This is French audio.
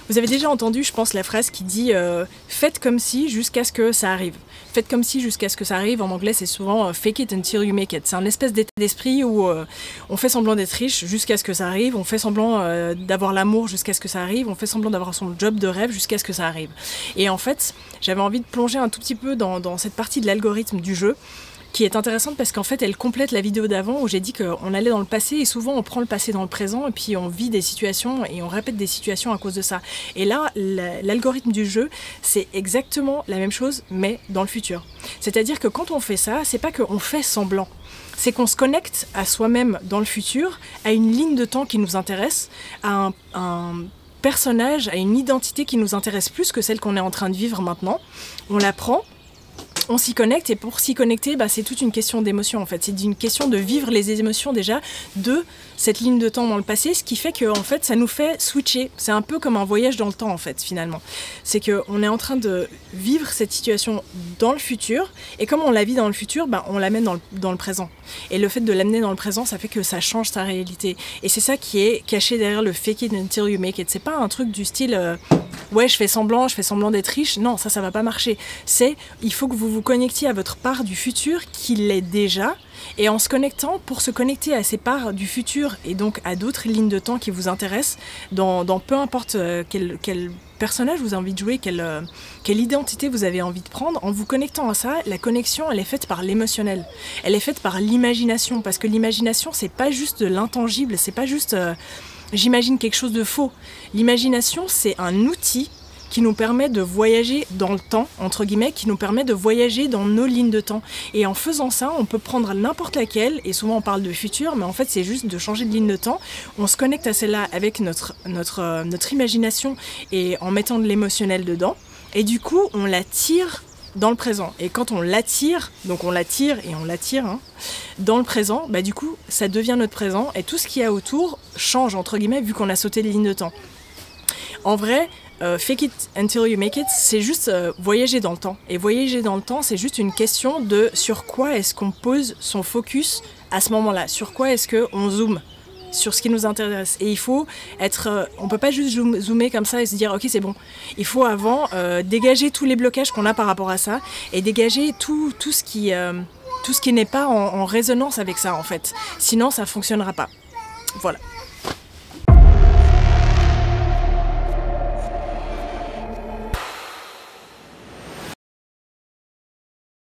Vous avez déjà entendu, je pense, la phrase qui dit faites comme si jusqu'à ce que ça arrive. Faites comme si jusqu'à ce que ça arrive. En anglais, c'est souvent fake it until you make it. C'est un espèce d'état d'esprit où on fait semblant d'être riche jusqu'à ce que ça arrive. On fait semblant d'avoir l'amour jusqu'à ce que ça arrive. On fait semblant d'avoir son job de rêve jusqu'à ce que ça arrive. Et en fait, j'avais envie de plonger un tout petit peu dans cette partie de l'algorithme du jeu, qui est intéressante parce qu'en fait elle complète la vidéo d'avant où j'ai dit qu'on allait dans le passé et souvent on prend le passé dans le présent et puis on vit des situations et on répète des situations à cause de ça. Et là, l'algorithme du jeu, c'est exactement la même chose mais dans le futur. C'est-à-dire que quand on fait ça, c'est pas qu'on fait semblant. C'est qu'on se connecte à soi-même dans le futur, à une ligne de temps qui nous intéresse, à un personnage, à une identité qui nous intéresse plus que celle qu'on est en train de vivre maintenant. On la prend, on s'y connecte et pour s'y connecter, c'est toute une question d'émotion en fait. C'est une question de vivre les émotions déjà de cette ligne de temps dans le passé, ce qui fait que en fait ça nous fait switcher. C'est un peu comme un voyage dans le temps en fait finalement. C'est qu'on est en train de vivre cette situation dans le futur et comme on la vit dans le futur, on l'amène dans le présent. Et le fait de l'amener dans le présent, ça fait que ça change sa réalité. Et c'est ça qui est caché derrière le fake it until you make it. C'est pas un truc du style ouais je fais semblant d'être riche. Non, ça va pas marcher. Il faut que vous vous connectiez à votre part du futur qui l'est déjà. Et en se connectant, pour se connecter à ces parts du futur et donc à d'autres lignes de temps qui vous intéressent, dans peu importe quel personnage vous avez envie de jouer, quelle identité vous avez envie de prendre, en vous connectant à ça, la connexion elle est faite par l'émotionnel. Elle est faite par l'imagination, parce que l'imagination c'est pas juste de l'intangible, c'est pas juste j'imagine quelque chose de faux. L'imagination c'est un outil qui nous permet de voyager dans le temps, entre guillemets, qui nous permet de voyager dans nos lignes de temps. Et en faisant ça, on peut prendre n'importe laquelle, et souvent on parle de futur, mais en fait c'est juste de changer de ligne de temps. On se connecte à celle-là avec notre imagination et en mettant de l'émotionnel dedans. Et du coup, on l'attire dans le présent. Et quand on l'attire, donc on l'attire et on l'attire dans le présent, du coup, ça devient notre présent et tout ce qu'il y a autour change, entre guillemets, vu qu'on a sauté les lignes de temps. En vrai, fake it until you make it, c'est juste voyager dans le temps. Et voyager dans le temps, c'est juste une question de sur quoi est-ce qu'on pose son focus à ce moment-là. Sur quoi est-ce qu'on zoome sur ce qui nous intéresse. Et il faut être... on peut pas juste zoomer comme ça et se dire ok c'est bon. Il faut avant dégager tous les blocages qu'on a par rapport à ça et dégager tout ce qui n'est pas en résonance avec ça en fait. Sinon ça fonctionnera pas. Voilà.